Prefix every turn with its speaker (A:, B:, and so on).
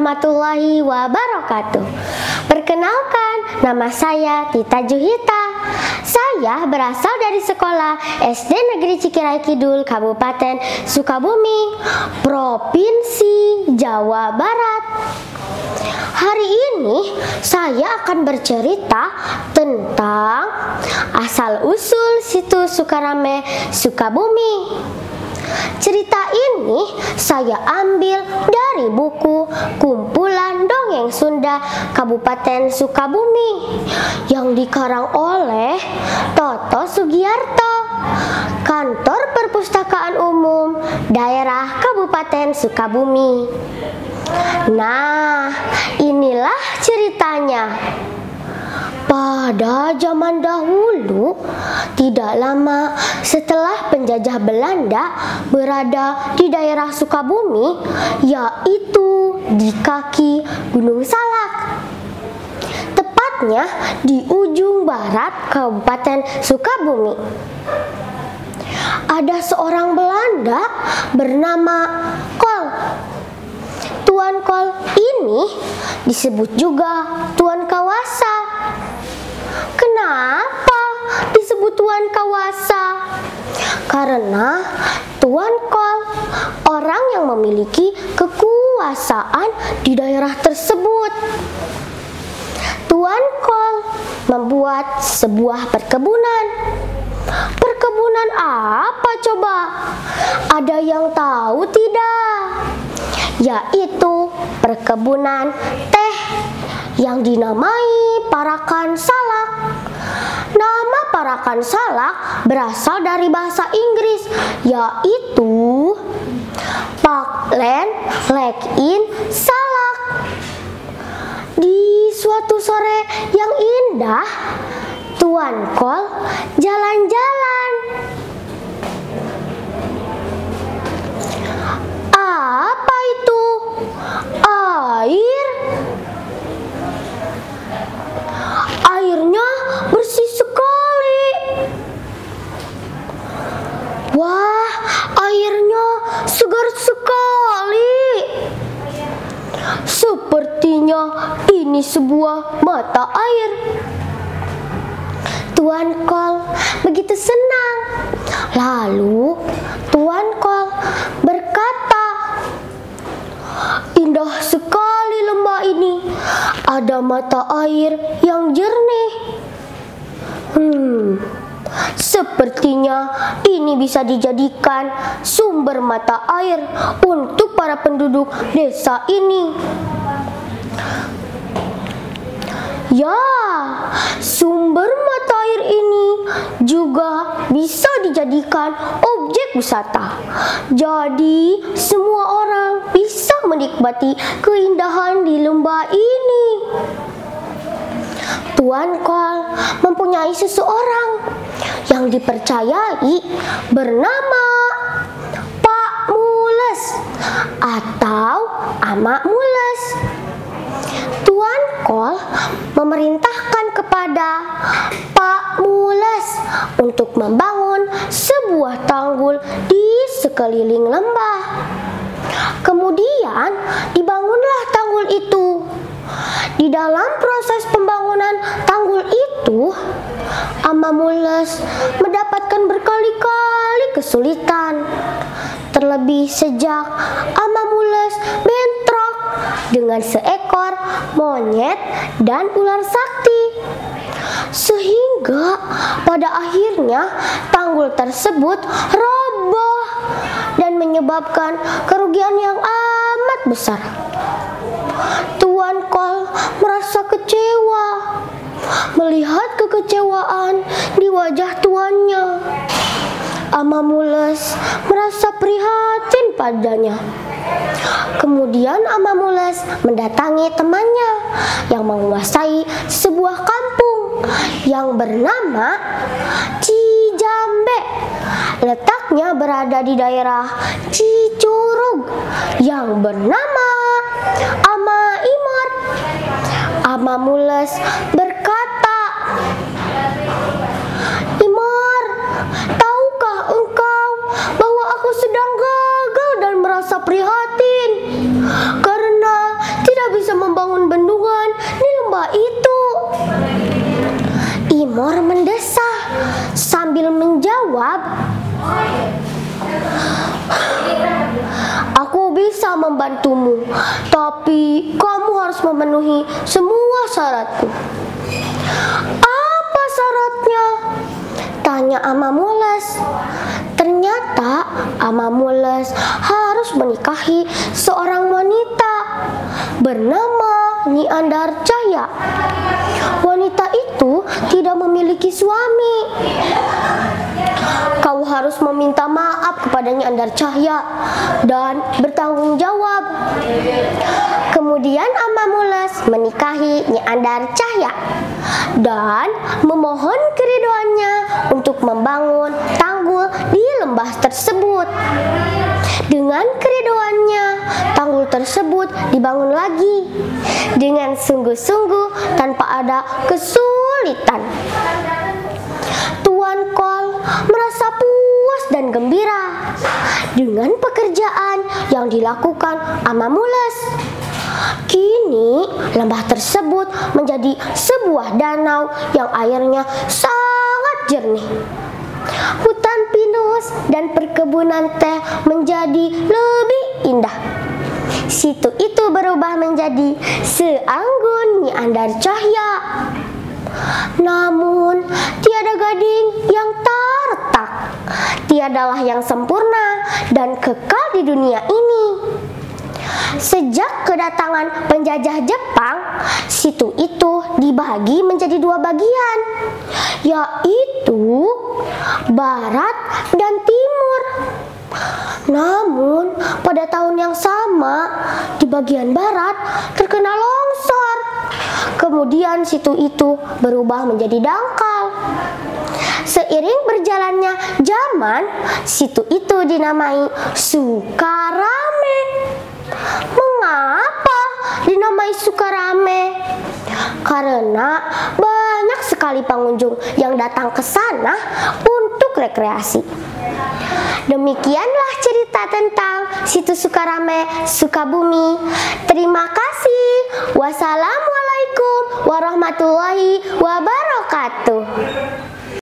A: warahmatullahi wabarakatuh. Perkenalkan, nama saya Tita Juhita. Saya berasal dari sekolah SD Negeri Cikirai Kidul, Kabupaten Sukabumi, Provinsi Jawa Barat. Hari ini saya akan bercerita tentang asal-usul situs Sukarame, Sukabumi. Cerita ini saya ambil dari buku Kumpulan Dongeng Sunda Kabupaten Sukabumi yang dikarang oleh Toto Sugiarto, Kantor Perpustakaan Umum Daerah Kabupaten Sukabumi. Nah, inilah ceritanya. Pada zaman dahulu, tidak lama setelah penjajah Belanda berada di daerah Sukabumi, yaitu di kaki Gunung Salak. Tepatnya di ujung barat Kabupaten Sukabumi. Ada seorang Belanda bernama Kol. Tuan Kol ini disebut juga Tuan Kawasa. Kenapa disebut Tuan Kawasa? Karena Tuan Kol orang yang memiliki kekuasaan di daerah tersebut. Tuan Kol membuat sebuah perkebunan. Perkebunan apa coba? Ada yang tahu tidak? Yaitu perkebunan teh yang dinamai Parakan Salak. Nama Parakan Salak berasal dari bahasa Inggris, yaitu Parkland Lake-in Salak. Di suatu sore yang indah, Tuan Kol jalan-jalan. Apa itu? Air. Airnya bersih sekali. Wah, airnya segar sekali. Sepertinya ini sebuah mata air. Tuan Kol begitu senang. Lalu Tuan Kol berkata, "Indah sekali lembah ini. Ada mata air yang jernih. Sepertinya ini bisa dijadikan sumber mata air untuk para penduduk desa ini." Ya, sumber mata air ini juga bisa dijadikan objek wisata. Jadi, semua orang bisa menikmati keindahan di lembah ini. Tuan Kol mempunyai seseorang yang dipercayai bernama Pak Mules atau Amak Mules. Tuan Kol memerintahkan kepada Pak Mules untuk membangun sebuah tanggul di sekeliling lembah. Kemudian dibangunlah tanggul itu. Di dalam proses pembangunan tanggul itu, Amak Mules mendapatkan berkali-kali kesulitan. Terlebih sejak Amak Mules bentrok dengan seekor monyet dan ular sakti. Sehingga pada akhirnya tanggul tersebut roboh dan menyebabkan kerugian yang amat besar. Tuan Kol merasa kecewa melihat kekecewaan di wajah tuannya. Amak Mules merasa prihatin padanya. Kemudian Amak Mules mendatangi temannya yang menguasai sebuah kampung yang bernama Cijambe. Letaknya berada di daerah Cicurug yang bernama Amak Imor. Amak Mules berkata, "Imor, tahukah engkau bahwa aku sedang gagal dan merasa prihatin karena tidak menjawab, "Aku bisa membantumu, tapi kamu harus memenuhi semua syaratku." "Apa syaratnya?" tanya Amamules. Ternyata Amamules harus menikahi seorang wanita bernama Nyi Andarcahya. Wanita itu tidak memiliki suami. "Kau harus meminta maaf kepada Nyi Andarcahya dan bertanggung jawab." Kemudian Amamules menikahi Nyi Andarcahya dan memohon keridoannya untuk membangun tanggul di lembah tersebut. Dengan keridoannya, tanggul tersebut dibangun lagi dengan sungguh-sungguh tanpa ada kesulitan. Tuan Kol merasa puas dan gembira dengan pekerjaan yang dilakukan Amamules. Kini lembah tersebut menjadi sebuah danau yang airnya sangat jernih. Hutan pinus dan perkebunan teh menjadi lebih indah. Situ itu berubah menjadi seanggun Nyi Andarcahya. Namun tiada gading yang tak, tiadalah yang sempurna dan kekal di dunia ini. Sejak kedatangan penjajah Jepang, situ itu dibagi menjadi dua bagian, yaitu barat dan timur. Namun pada tahun yang sama, di bagian barat terkena longsor. Kemudian situ itu berubah menjadi dangkal. Seiring berjalannya zaman, situ itu dinamai Sukarame. Mengapa dinamai Sukarame? Karena banyak sekali pengunjung yang datang ke sana untuk rekreasi. Demikianlah cerita tentang situs Sukarame, Sukabumi. Terima kasih. Wassalamualaikum warahmatullahi wabarakatuh.